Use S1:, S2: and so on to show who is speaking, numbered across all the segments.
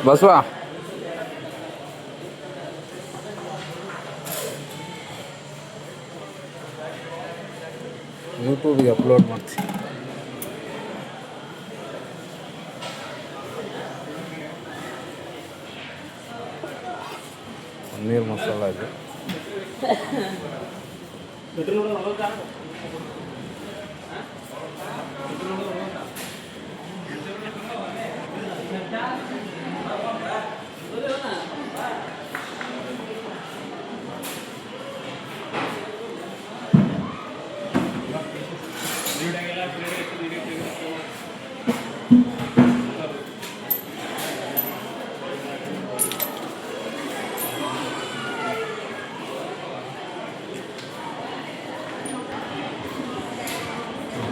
S1: Basava ಯೂಟ್ಯೂಬ್ಗೆ upload ಮಾಡ್ತೀನಿ. ಪನ್ನೀರ್ ಮಸಾಲ ಇದು.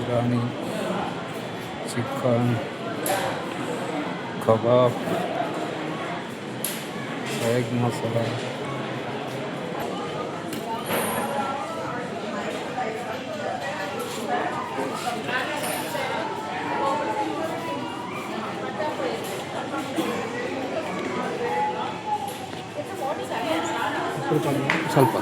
S1: Biryani, chicken, ಕಬಾಬ್, egg masala, ಸ್ವಲ್ಪ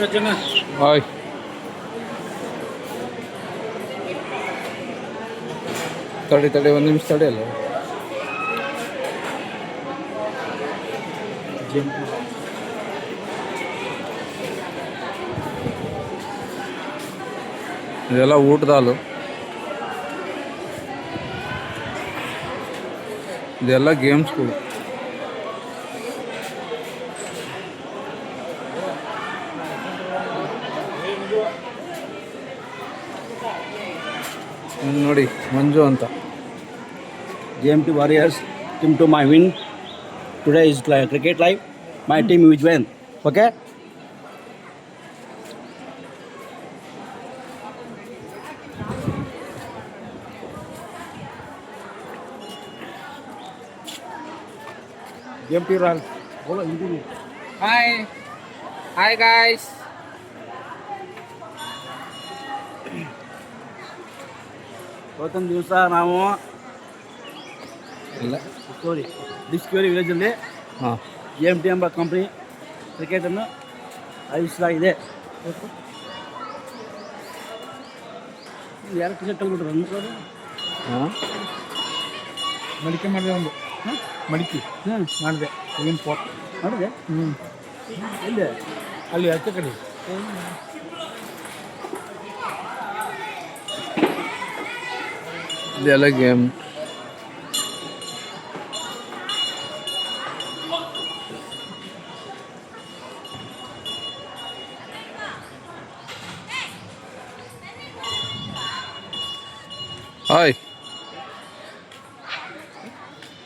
S2: ರಚನಾ
S1: ಹಾಯ್. ತಡಿ ಒಂದು ನಿಮಿಷ ತಡಿ ಅಲ್ಲ. ಇದೆಲ್ಲ ಊಟದ ಹಾಲು, ಇದೆಲ್ಲ ಗೇಮ್ಸ್ಗಳು. ನೋಡಿ ಮಂಜು ಅಂತ.
S2: JMT Warriors team to my win. Today is cricket live. My team will win. Okay? JMT run. Bola Hindi.
S1: Hi guys.
S2: ಇವತ್ತೊಂದು ದಿವಸ ನಾವು
S1: ಇಲ್ಲ
S2: ಡಿಸ್ಕವರಿ ವಿಲೇಜಲ್ಲಿ JMT ಎಂಬ ಕಂಪ್ನಿ ಕ್ರಿಕೆಟನ್ನು ಆಯೋಜಿಸಲಾಗಿದೆ. ಯಾರು ಟಿಕೆಟ್ ತಗೊಂಡ್ಬಿಟ್ರು ಅಂದ್ಬಿಟ್ಟು
S1: ಮಡಿಕೆ ಮಾಡಿದೆ, ಒಂದು ಮಡಿಕೆ ಮಾಡಿದೆ. ಏನು ಪೋಟ್
S2: ಮಾಡಿದೆ? ಎಲ್ಲಿ?
S1: ಅಲ್ಲಿ ಆಚೆ ಕಡೆ. ಇದೆಲ್ಲ ಗೇಮ್. ಹಾಯ್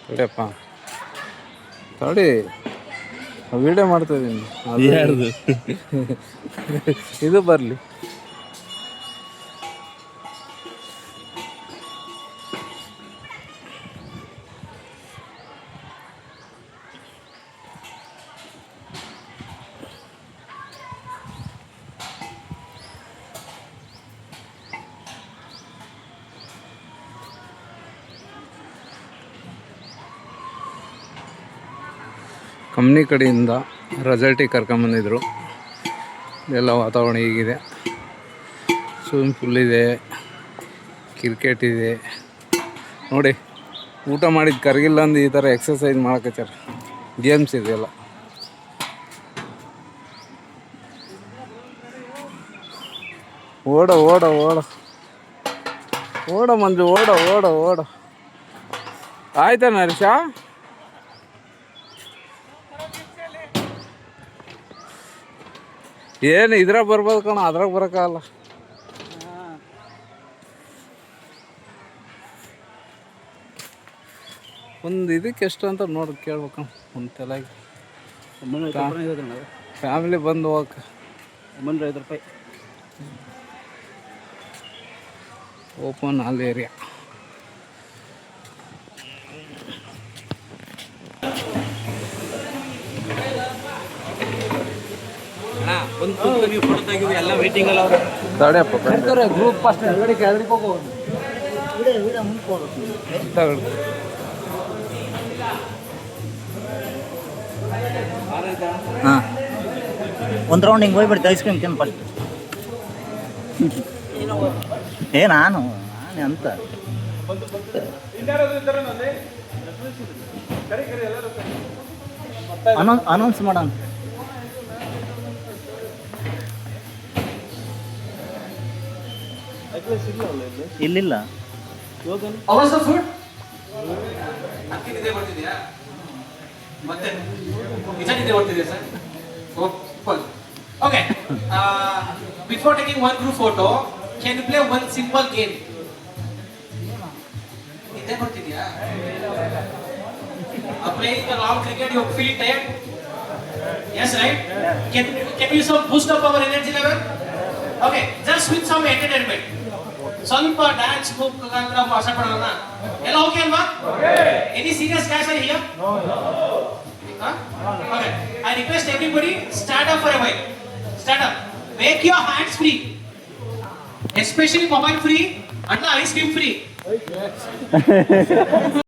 S1: ತಡಿಯಪ್ಪ, ತಡಿ ವಿಡಿಯೋ ಮಾಡ್ತಾ ಇದ್ದೀನಿ. ಇದು ಬರಲಿ. ಕಂಪ್ನಿ ಕಡೆಯಿಂದ ರೆಸಾರ್ಟಿಗೆ ಕರ್ಕೊಂಬಂದಿದ್ರು. ಎಲ್ಲ ವಾತಾವರಣ ಹೀಗಿದೆ. ಸ್ವಿಮ್ಮಿಂಗ್ ಪೂಲ್ ಇದೆ, ಕ್ರಿಕೆಟ್ ಇದೆ ನೋಡಿ. ಊಟ ಮಾಡಿದ್ದು ಕರಗಿಲ್ಲ ಅಂದು ಈ ಥರ ಎಕ್ಸಸೈಸ್ ಮಾಡಕತ್ತಾರ. ಗೇಮ್ಸ್ ಇದೆಯಲ್ಲ. ಓಡ ಓಡ ಓಡ ಓಡ ಮಂಜು, ಓಡ ಓಡ ಓಡ. ಆಯ್ತಾ ನರೇಶ? ಏನು ಇದ್ರಾಗ ಬರ್ಬೋದು ಕಣ, ಅದ್ರಾಗ ಬರೋಕ್ಕಾಗಲ್ಲ. ಒಂದು ಇದಕ್ಕೆ ಎಷ್ಟು ಅಂತ ನೋಡಿ ಕೇಳ್ಬೇಕಣ್ಣ. ಒಂದು ತಲೆಗೆ ಫ್ಯಾಮಿಲಿ ಬಂದು ಹೋಗಕ್ಕೆ
S2: ಬಂದ್ರೆ 5 ರೂಪಾಯಿ.
S1: Open all area.
S2: ನೀವು ಫೋಟೋ ತೆಗಿವಿ ಎಲ್ಲ ವೇಟಿಂಗ್ ಅಲ್ಲ ಅವರು.
S1: ತಡೆಯಪ್ಪ
S2: ಗ್ರೂಪ್ ಫಸ್ಟ್
S3: ಹಾಂ, ಒಂದು ರೌಂಡ್ ಹಿಂಗೆ ಹೋಗ್ಬಿಡ್ತು ಐಸ್ ಕ್ರೀಮ್ ತಿನ್ನು ಫಸ್ಟ್. ನಾನು ಅಂತ ಅನೌನ್ಸ್ ಮಾಡೋಣ. ಇಲ್ಲಿಲ್ಲ.
S4: ಮತ್ತೆ ನಿಜ ಬರ್ತಿದೆಯಾ sir? Okay. Before taking one group photo, can you play one simple game? ನಿಜ ಬರ್ತಿದೆಯಾ? Playing a long cricket, you feel tired? Yes, right? Can you some boost up our energy level? Okay, just with some entertainment. ಸ್ವಲ್ಪ dance move ಮುಖಾಂತರ ಭಾಷಣ ಮಾಡೋಣ. ಎಲ್ಲ okay ಅಲ್ವಾ? Any serious guys are here? No. Okay. I request everybody stand up for a while. Stand up. Make your hands free. Especially mobile free and ice cream free.